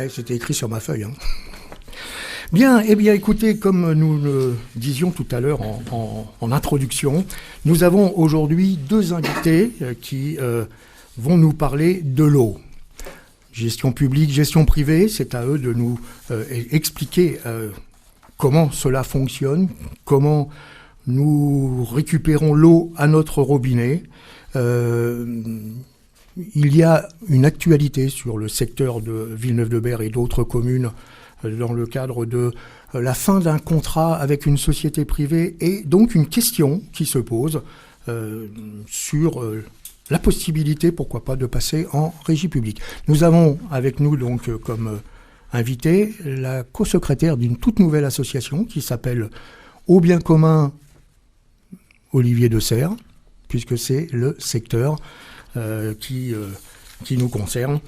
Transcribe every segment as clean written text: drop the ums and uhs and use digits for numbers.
C'était écrit sur ma feuille. Bien, eh bien, écoutez, comme nous le disions tout à l'heure en introduction, nous avons aujourd'hui deux invités qui vont nous parler de l'eau. Gestion publique, gestion privée, c'est à eux de nous expliquer comment cela fonctionne, comment nous récupérons l'eau à notre robinet. Il y a une actualité sur le secteur de Villeneuve-de-Berre et d'autres communes dans le cadre de la fin d'un contrat avec une société privée et donc une question qui se pose sur la possibilité, pourquoi pas, de passer en régie publique. Nous avons avec nous donc comme invité la co-secrétaire d'une toute nouvelle association qui s'appelle Au Bien Commun Olivier de Serres, puisque c'est le secteur qui nous concerne.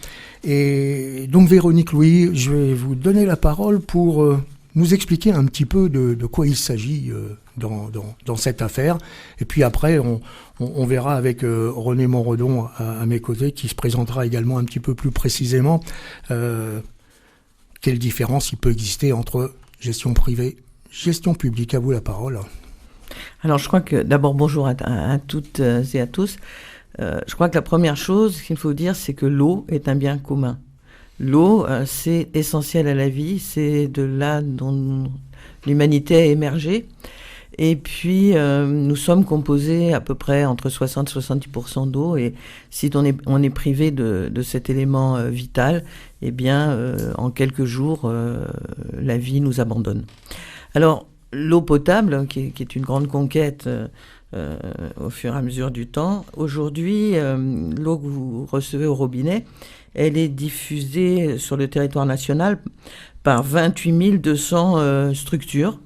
Et donc Véronique Louis, je vais vous donner la parole pour nous expliquer un petit peu de quoi il s'agit dans cette affaire. Et puis après, on verra avec René Monredon à mes côtés, qui se présentera également un petit peu plus précisément quelle différence il peut exister entre gestion privée, gestion publique. À vous la parole. Alors je crois que d'abord bonjour à toutes et à tous. Je crois que la première chose qu'il faut dire, c'est que l'eau est un bien commun. L'eau, c'est essentiel à la vie, c'est de là dont l'humanité a émergé. Et puis, nous sommes composés à peu près entre 60 et 70% d'eau. Et si on est privé de cet élément vital, eh bien, en quelques jours, la vie nous abandonne. Alors, l'eau potable, qui est une grande conquête au fur et à mesure du temps. Aujourd'hui, l'eau que vous recevez au robinet, elle est diffusée sur le territoire national par 28 200 structures.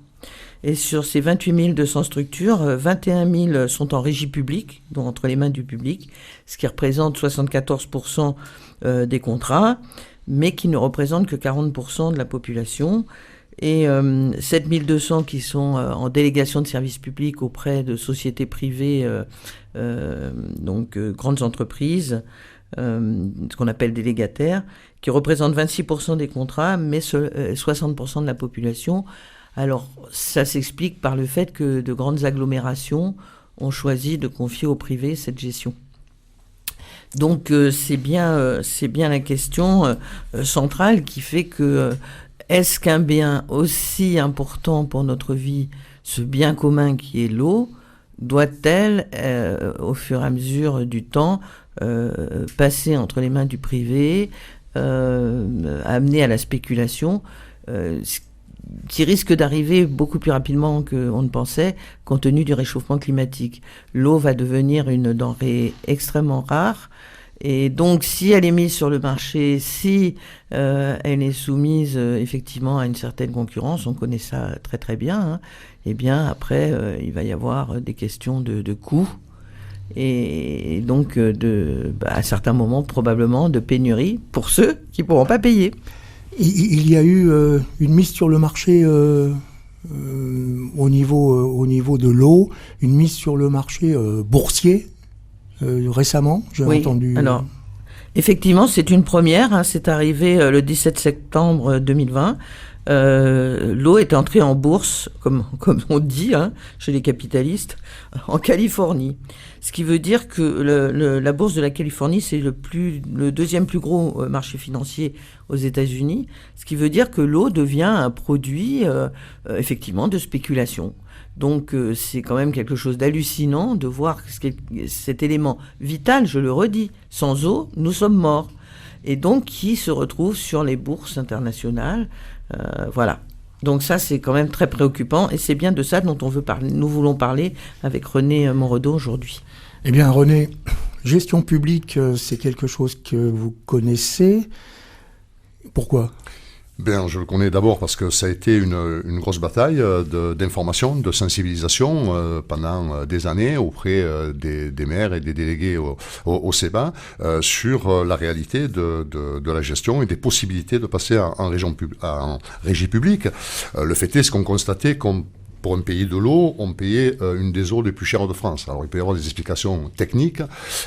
Et sur ces 28 200 structures, 21 000 sont en régie publique, donc entre les mains du public, ce qui représente 74% des contrats, mais qui ne représente que 40% de la population. Et 7 200 qui sont en délégation de services publics auprès de sociétés privées, donc grandes entreprises, ce qu'on appelle délégataires, qui représentent 26% des contrats, mais 60% de la population. Alors, ça s'explique par le fait que de grandes agglomérations ont choisi de confier au privé cette gestion. Donc, c'est bien la question centrale qui fait que est-ce qu'un bien aussi important pour notre vie, ce bien commun qui est l'eau, doit-elle, au fur et à mesure du temps, passer entre les mains du privé, amener à la spéculation, qui risque d'arriver beaucoup plus rapidement qu'on ne pensait, compte tenu du réchauffement climatique. L'eau va devenir une denrée extrêmement rare. Et donc, si elle est mise sur le marché, si elle est soumise effectivement à une certaine concurrence, on connaît ça très très bien, eh bien après, il va y avoir des questions de coûts et donc à certains moments probablement de pénurie pour ceux qui ne pourront pas payer. Il y a eu une mise sur le marché au niveau de l'eau, une mise sur le marché boursier. Récemment, j'ai entendu... Alors, effectivement, c'est une première. C'est arrivé le 17 septembre 2020. L'eau est entrée en bourse, comme on dit, chez les capitalistes, en Californie. Ce qui veut dire que la bourse de la Californie, c'est le deuxième plus gros marché financier aux États-Unis. Ce qui veut dire que l'eau devient un produit, effectivement, de spéculation. Donc c'est quand même quelque chose d'hallucinant de voir cet élément vital, je le redis, sans eau, nous sommes morts. Et donc qui se retrouve sur les bourses internationales. Voilà. Donc ça, c'est quand même très préoccupant. Et c'est bien de ça dont nous voulons parler avec René Monredon aujourd'hui. Eh bien René, gestion publique, c'est quelque chose que vous connaissez. Pourquoi ? Bien, je le connais d'abord parce que ça a été une grosse bataille d'information, de sensibilisation pendant des années auprès des maires et des délégués au CEBA sur la réalité de la gestion et des possibilités de passer en régie publique. Le fait est, ce qu'on constatait, comme pour un pays de l'eau, on payait une des eaux les plus chères de France. Alors il peut y avoir des explications techniques,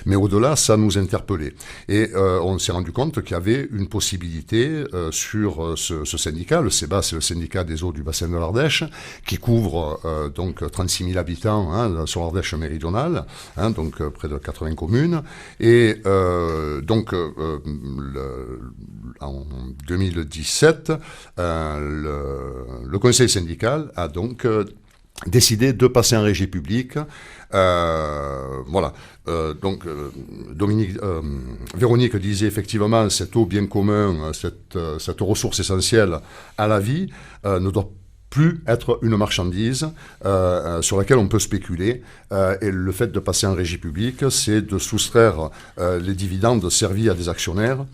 mais au-delà, ça nous interpellait. Et on s'est rendu compte qu'il y avait une possibilité sur ce syndicat. Le CEBA, c'est le syndicat des eaux du bassin de l'Ardèche, qui couvre donc 36 000 habitants sur l'Ardèche méridionale, donc près de 80 communes. Et en 2017, le conseil syndical a donc décidé de passer en régie publique. Véronique disait effectivement, cette eau bien commun, cette ressource essentielle à la vie, ne doit plus être une marchandise sur laquelle on peut spéculer. Et le fait de passer en régie publique, c'est de soustraire les dividendes servis à des actionnaires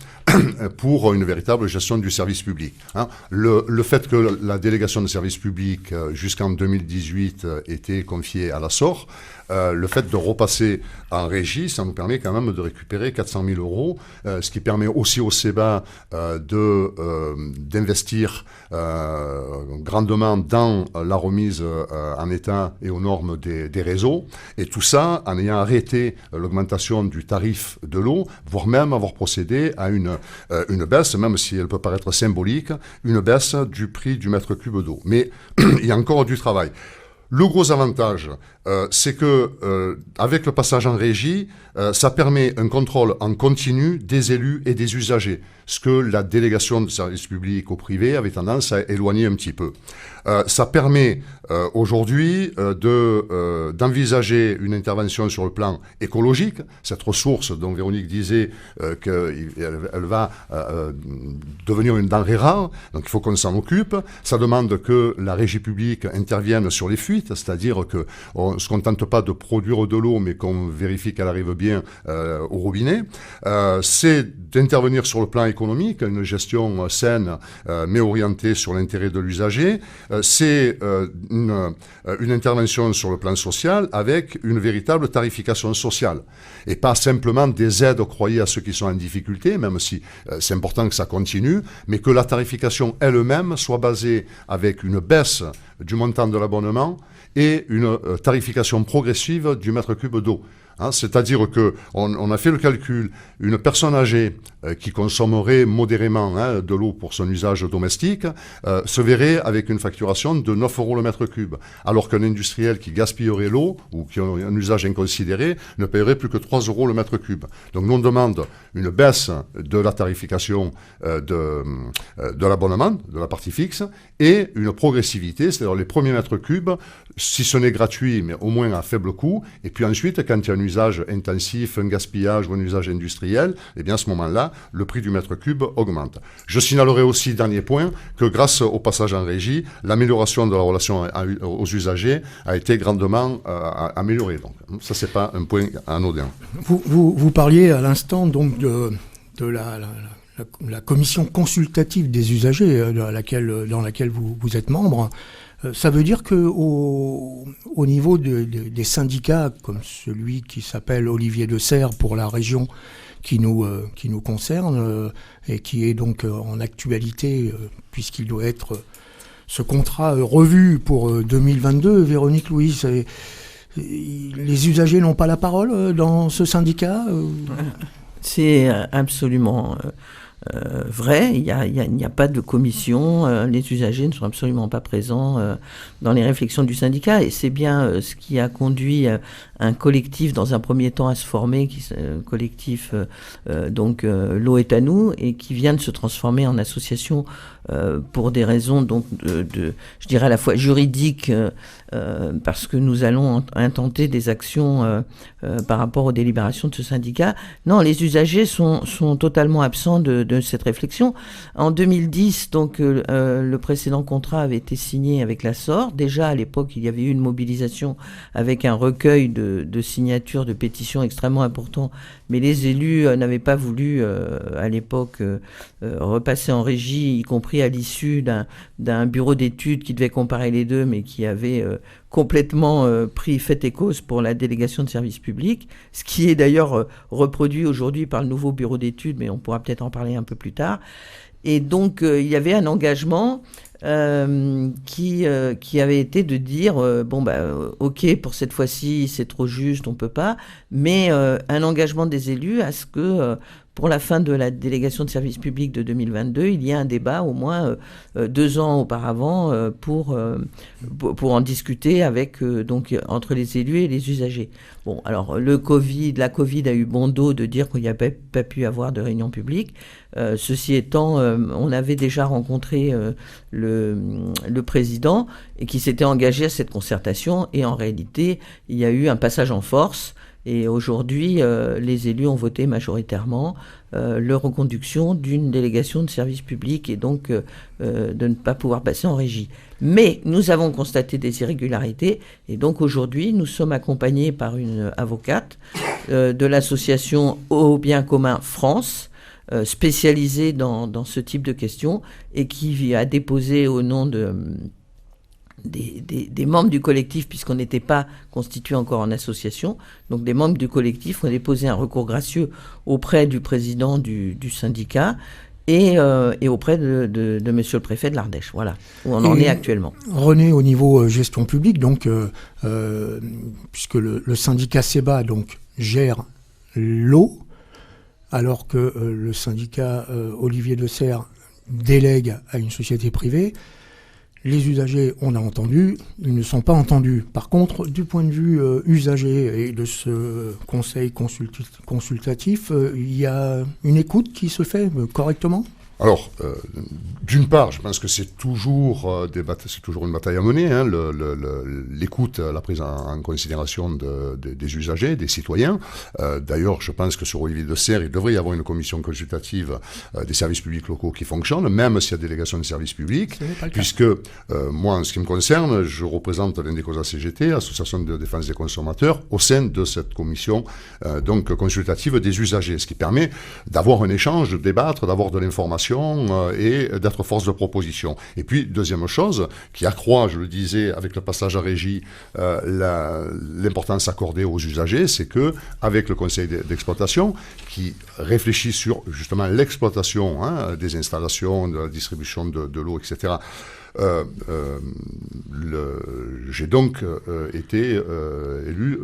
pour une véritable gestion du service public. Le fait que la délégation de service public jusqu'en 2018 était confiée à l'Assor, le fait de repasser en régie, ça nous permet quand même de récupérer 400 000 euros, ce qui permet aussi au CEBA d'investir grandement dans la remise en état et aux normes des réseaux. Et tout ça en ayant arrêté l'augmentation du tarif de l'eau, voire même avoir procédé à une baisse, même si elle peut paraître symbolique, une baisse du prix du mètre cube d'eau. Mais il y a encore du travail. Le gros avantage, c'est que avec le passage en régie, ça permet un contrôle en continu des élus et des usagers, ce que la délégation de service public au privé avait tendance à éloigner un petit peu. Ça permet aujourd'hui d'envisager une intervention sur le plan écologique, cette ressource dont Véronique disait qu'elle va devenir une denrée rare, donc il faut qu'on s'en occupe. Ça demande que la régie publique intervienne sur les fuites, c'est-à-dire qu'on ne se contente pas de produire de l'eau, mais qu'on vérifie qu'elle arrive bien au robinet. C'est d'intervenir sur le plan économique, une gestion saine, mais orientée sur l'intérêt de l'usager. C'est une intervention sur le plan social avec une véritable tarification sociale. Et pas simplement des aides octroyées à ceux qui sont en difficulté, même si c'est important que ça continue, mais que la tarification elle-même soit basée avec une baisse du montant de l'abonnement et une tarification progressive du mètre cube d'eau. C'est-à-dire qu'on a fait le calcul, une personne âgée qui consommerait modérément de l'eau pour son usage domestique se verrait avec une facturation de 9 euros le mètre cube, alors qu'un industriel qui gaspillerait l'eau ou qui a un usage inconsidéré ne paierait plus que 3 euros le mètre cube. Donc nous on demande une baisse de la tarification de l'abonnement, de la partie fixe, et une progressivité, c'est-à-dire les premiers mètres cubes, si ce n'est gratuit, mais au moins à faible coût, et puis ensuite, quand il y a un usage intensif, un gaspillage ou un usage industriel, eh bien à ce moment-là, le prix du mètre cube augmente. Je signalerai aussi, dernier point, que grâce au passage en régie, l'amélioration de la relation aux usagers a été grandement améliorée. Donc, ça, c'est pas un point anodin. Vous parliez à l'instant donc de la commission consultative des usagers dans laquelle vous êtes membre. Ça veut dire que au niveau des syndicats, comme celui qui s'appelle Olivier de Serres pour la région qui nous concerne et qui est donc en actualité puisqu'il doit être ce contrat revu pour 2022, Véronique Louis, les usagers n'ont pas la parole dans ce syndicat C'est absolument vrai, il n'y a pas de commission, les usagers ne sont absolument pas présents dans les réflexions du syndicat, et c'est bien ce qui a conduit un collectif dans un premier temps à se former, collectif L'eau est à nous, et qui vient de se transformer en association pour des raisons donc je dirais à la fois juridiques, parce que nous allons intenter des actions par rapport aux délibérations de ce syndicat. Non, les usagers sont totalement absents de cette réflexion. En 2010, donc le précédent contrat avait été signé avec l'Assor. Déjà à l'époque, il y avait eu une mobilisation avec un recueil de signatures de pétitions extrêmement important, mais les élus n'avaient pas voulu à l'époque repasser en régie, y compris à l'issue d'un bureau d'études qui devait comparer les deux, mais qui avait complètement pris fait et cause pour la délégation de service public, ce qui est d'ailleurs reproduit aujourd'hui par le nouveau bureau d'études, mais on pourra peut-être en parler un peu plus tard. Et donc, il y avait un engagement qui avait été de dire ok, pour cette fois-ci c'est trop juste, on peut pas, mais un engagement des élus à ce que pour la fin de la délégation de service public de 2022, il y a un débat au moins 2 ans auparavant pour en discuter avec donc entre les élus et les usagers. Bon, alors la Covid a eu bon dos de dire qu'il n'y avait pas pu avoir de réunion publique. Ceci étant, on avait déjà rencontré le président et qui s'était engagé à cette concertation, et en réalité, il y a eu un passage en force. Et aujourd'hui, les élus ont voté majoritairement leur reconduction d'une délégation de service public, et donc de ne pas pouvoir passer en régie. Mais nous avons constaté des irrégularités, et donc aujourd'hui, nous sommes accompagnés par une avocate de l'association Au Bien Commun France, spécialisée dans ce type de questions, et qui a déposé au nom des membres du collectif, puisqu'on n'était pas constitué encore en association. Donc des membres du collectif ont déposé un recours gracieux auprès du président du syndicat et auprès de monsieur le préfet de l'Ardèche. Voilà où on en est actuellement. René, au niveau gestion publique, donc, puisque le syndicat SEBA donc, gère l'eau, alors que le syndicat Olivier de Serres délègue à une société privée, les usagers, on a entendu, ils ne sont pas entendus. Par contre, du point de vue usager et de ce conseil consultatif, il y a une écoute qui se fait correctement ? Alors, d'une part, je pense que c'est toujours une bataille à mener, hein, l'écoute, la prise en considération des usagers, des citoyens. D'ailleurs, je pense que sur Olivier de Serres, il devrait y avoir une commission consultative des services publics locaux qui fonctionne, même s'il y a délégation de services publics, puisque moi, en ce qui me concerne, je représente l'Indecosa CGT, Association de défense des consommateurs, au sein de cette commission donc consultative des usagers, ce qui permet d'avoir un échange, de débattre, d'avoir de l'information et d'être force de proposition. Et puis, deuxième chose, qui accroît, je le disais, avec le passage à régie, l'importance accordée aux usagers, c'est que avec le conseil d'exploitation, qui réfléchit sur justement l'exploitation des installations, de la distribution de l'eau, etc., j'ai donc été élu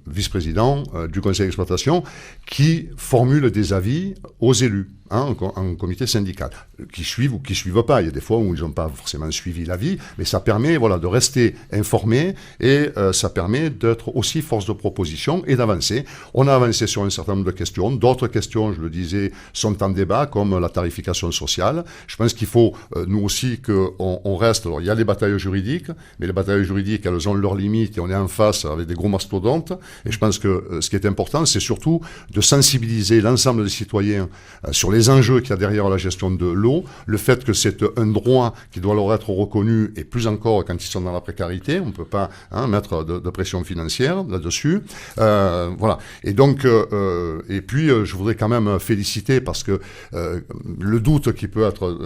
vice-président du conseil d'exploitation qui formule des avis aux élus en comité syndical, qui suivent ou qui suivent pas. Il y a des fois où ils n'ont pas forcément suivi l'avis, mais ça permet de rester informé et ça permet d'être aussi force de proposition et d'avancer. On a avancé sur un certain nombre de questions. D'autres questions, je le disais, sont en débat, comme la tarification sociale. Je pense qu'il faut, nous aussi, qu'on reste. Alors, il y a les batailles juridiques, mais les batailles juridiques, elles ont leurs limites et on est en face avec des gros mastodontes. Et je pense que ce qui est important, c'est surtout de sensibiliser l'ensemble des citoyens sur les enjeux qu'il y a derrière la gestion de l'eau, le fait que c'est un droit qui doit leur être reconnu, et plus encore quand ils sont dans la précarité, on ne peut pas mettre de pression financière là-dessus. Voilà. Et donc, et puis, je voudrais quand même féliciter, parce que le doute qui peut être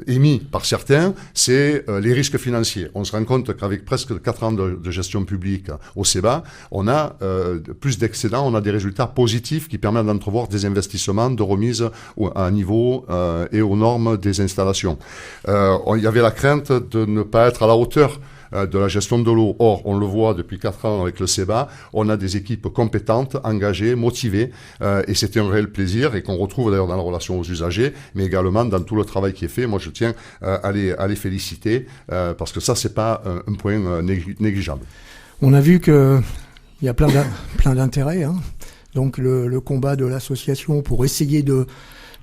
émis par certains, c'est les risques financiers. On se rend compte qu'avec presque 4 ans de gestion publique au SEBA, on a plus d'excédents, on a des résultats positifs qui permettent d'entrevoir des investissements de remise à niveau et aux normes des installations. Il y avait la crainte de ne pas être à la hauteur de la gestion de l'eau. Or, on le voit depuis 4 ans avec le SEBA, on a des équipes compétentes, engagées, motivées, et c'était un réel plaisir, et qu'on retrouve d'ailleurs dans la relation aux usagers, mais également dans tout le travail qui est fait. Moi, je tiens à les féliciter, parce que ça, c'est pas un point négligeable. On a vu qu'il y a plein d'intérêts, hein. Donc le combat de l'association pour essayer de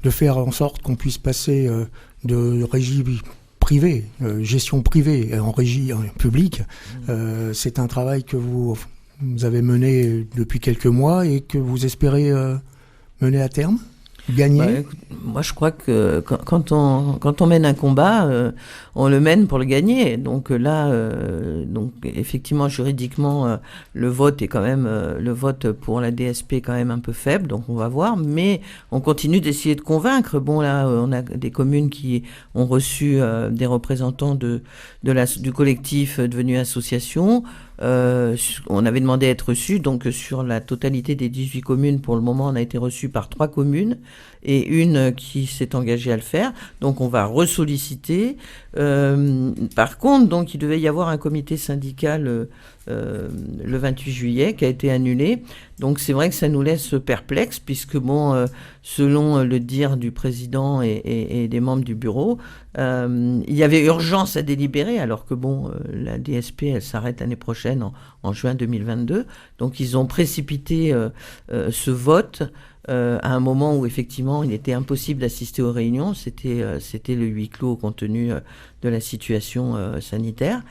faire en sorte qu'on puisse passer de régie privée, gestion privée en régie publique, c'est un travail que vous avez mené depuis quelques mois et que vous espérez mener à terme, gagner. Écoute, moi, je crois que quand on mène un combat, on le mène pour le gagner. Donc là, donc effectivement, juridiquement, le vote est quand même le vote pour la DSP est quand même un peu faible. Donc on va voir, mais on continue d'essayer de convaincre. Bon, là, on a des communes qui ont reçu des représentants du collectif devenu association. On avait demandé à être reçus, donc sur la totalité des 18 communes, pour le moment, on a été reçus par 3 communes et une qui s'est engagée à le faire. Donc on va ressolliciter. Par contre, donc il devait y avoir un comité syndical le 28 juillet qui a été annulé. Donc c'est vrai que ça nous laisse perplexes puisque selon le dire du président et des membres du bureau, il y avait urgence à délibérer alors que la DSP elle s'arrête l'année prochaine en juin 2022. Donc ils ont précipité ce vote à un moment où effectivement il était impossible d'assister aux réunions. C'était le huis clos compte tenu de la situation sanitaire.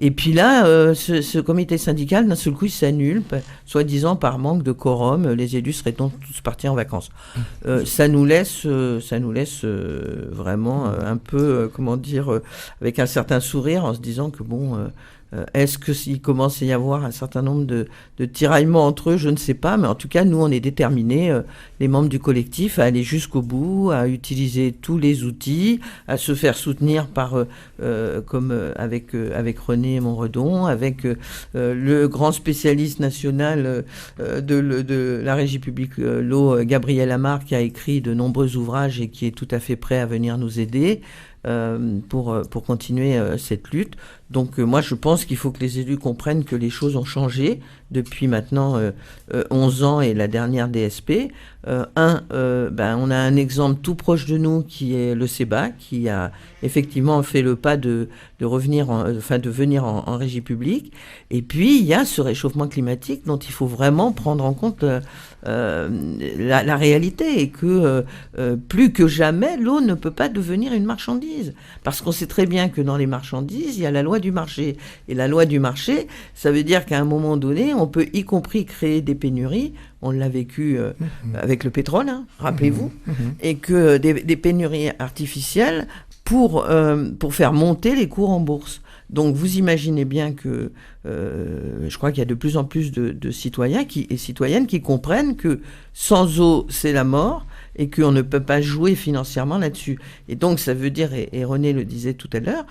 Et puis là, ce comité syndical, d'un seul coup, il s'annule, soi-disant par manque de quorum. Les élus seraient donc tous partis en vacances. Ça nous laisse vraiment un peu, avec un certain sourire, en se disant que est-ce qu'il commence à y avoir un certain nombre de tiraillements entre eux? Je ne sais pas, mais en tout cas, nous, on est déterminés, les membres du collectif, à aller jusqu'au bout, à utiliser tous les outils, à se faire soutenir avec René Monredon, avec le grand spécialiste national de la régie publique l'eau, Gabriel Amar, qui a écrit de nombreux ouvrages et qui est tout à fait prêt à venir nous aider pour continuer cette lutte. Donc moi je pense qu'il faut que les élus comprennent que les choses ont changé depuis maintenant 11 ans et la dernière DSP. On a un exemple tout proche de nous qui est le CEBA, qui a effectivement fait le pas de venir en régie publique. Et puis il y a ce réchauffement climatique dont il faut vraiment prendre en compte la réalité, et que plus que jamais l'eau ne peut pas devenir une marchandise, parce qu'on sait très bien que dans les marchandises il y a la loi du marché, et la loi du marché, ça veut dire qu'à un moment donné on peut y compris créer des pénuries. On l'a vécu avec le pétrole, rappelez-vous, et que des pénuries artificielles pour faire monter les cours en bourse. Donc vous imaginez bien que je crois qu'il y a de plus en plus de citoyens et citoyennes qui comprennent que sans eau, c'est la mort, et qu'on ne peut pas jouer financièrement là-dessus. Et donc ça veut dire, et René le disait tout à l'heure,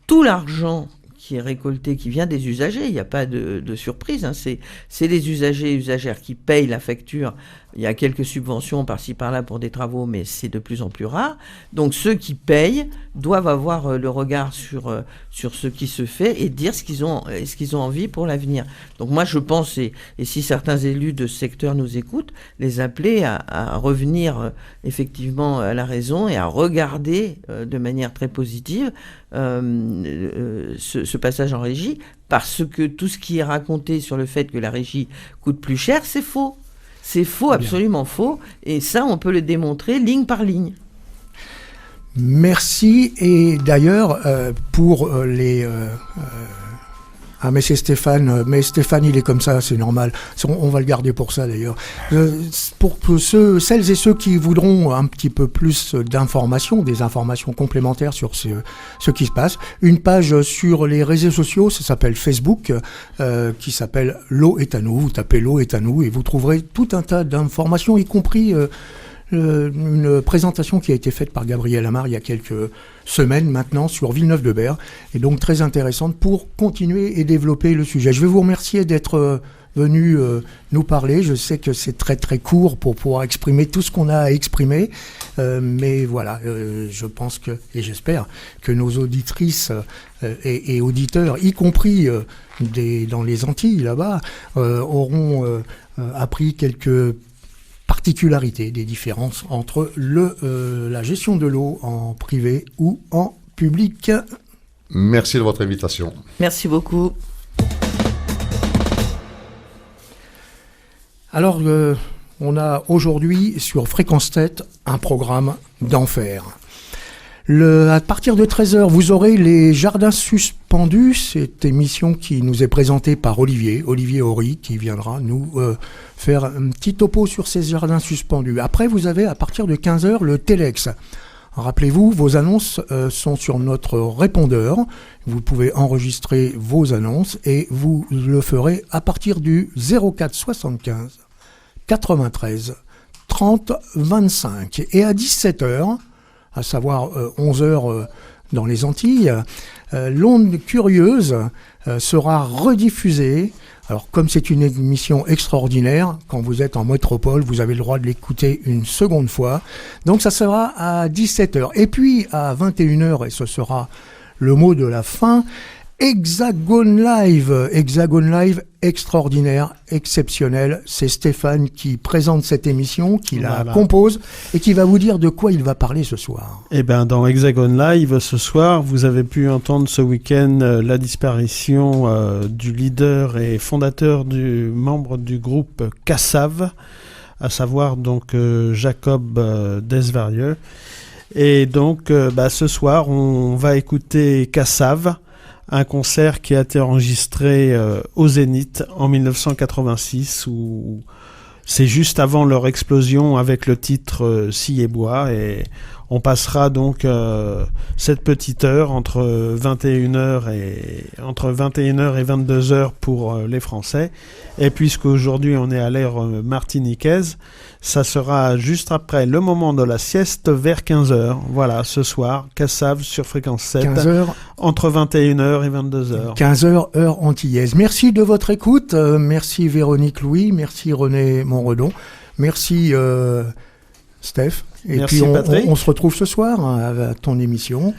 tout l'argent qui est récolté, qui vient des usagers, il n'y a pas de surprise, c'est les usagers et usagères qui payent la facture. Il y a quelques subventions par-ci par-là pour des travaux, mais c'est de plus en plus rare. Donc ceux qui payent doivent avoir le regard sur ce qui se fait et dire ce qu'ils ont envie pour l'avenir. Donc moi je pense, et si certains élus de ce secteur nous écoutent, les appeler à revenir effectivement à la raison et à regarder de manière très positive ce passage en régie, parce que tout ce qui est raconté sur le fait que la régie coûte plus cher, c'est faux. C'est faux, absolument faux. Et ça, on peut le démontrer ligne par ligne. Merci. Et d'ailleurs, pour les... mais c'est Stéphane. Mais Stéphane, il est comme ça, c'est normal. On va le garder pour ça, d'ailleurs. Pour celles et ceux qui voudront un petit peu plus d'informations, des informations complémentaires sur ce qui se passe, une page sur les réseaux sociaux, ça s'appelle Facebook, qui s'appelle L'eau est à nous. Vous tapez L'eau est à nous et vous trouverez tout un tas d'informations, y compris... une présentation qui a été faite par Gabriel Amar il y a quelques semaines maintenant sur Villeneuve-de-Berre, et donc très intéressante pour continuer et développer le sujet. Je vais vous remercier d'être venu nous parler. Je sais que c'est très très court pour pouvoir exprimer tout ce qu'on a à exprimer, mais voilà, je pense que, et j'espère que nos auditrices et auditeurs, y compris dans les Antilles là-bas, auront appris quelques particularité des différences entre la gestion de l'eau en privé ou en public. Merci de votre invitation. Merci beaucoup. Alors, on a aujourd'hui sur Fréquence Tête un programme d'enfer. À partir de 13h, vous aurez les Jardins Suspendus, cette émission qui nous est présentée par Olivier Horry, qui viendra nous faire un petit topo sur ces Jardins Suspendus. Après, vous avez à partir de 15h le Téléx. Rappelez-vous, vos annonces sont sur notre répondeur. Vous pouvez enregistrer vos annonces et vous le ferez à partir du 04 75 93 30 25. Et à 17h, à savoir 11h dans les Antilles. L'Onde curieuse sera rediffusée. Alors, comme c'est une émission extraordinaire, quand vous êtes en métropole, vous avez le droit de l'écouter une seconde fois. Donc, ça sera à 17h. Et puis, à 21h, et ce sera le mot de la fin, Hexagone Live extraordinaire, exceptionnel. C'est Stéphane qui présente cette émission, qui la compose et qui va vous dire de quoi il va parler ce soir. Eh bien, dans Hexagone Live, ce soir, vous avez pu entendre ce week-end la disparition du leader et fondateur du membre du groupe Cassav, à savoir donc Jacob Desvarieux. Et donc, ce soir, on va écouter Cassav, un concert qui a été enregistré au Zénith en 1986, où c'est juste avant leur explosion avec le titre Scie et Bois, et on passera donc cette petite heure entre 21h et 22h pour les Français. Et puisqu'aujourd'hui on est à l'ère martiniquaise, ça sera juste après le moment de la sieste vers 15h. Voilà, ce soir, Cassav sur Fréquence 7, 15h, entre 21h et 22h. 15h, heure antillaise. Merci de votre écoute. Merci Véronique Louis, merci René Monredon, merci Steph. Et merci puis on se retrouve ce soir à ton émission.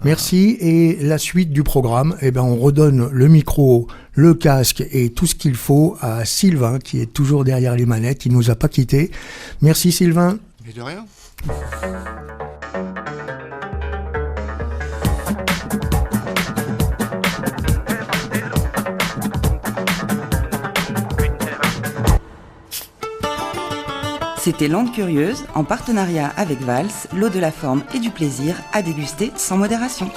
Merci. Et la suite du programme, on redonne le micro, le casque et tout ce qu'il faut à Sylvain, qui est toujours derrière les manettes. Il nous a pas quittés. Merci Sylvain. Mais de rien. C'était L'Onde curieuse, en partenariat avec Vals, l'eau de la forme et du plaisir à déguster sans modération.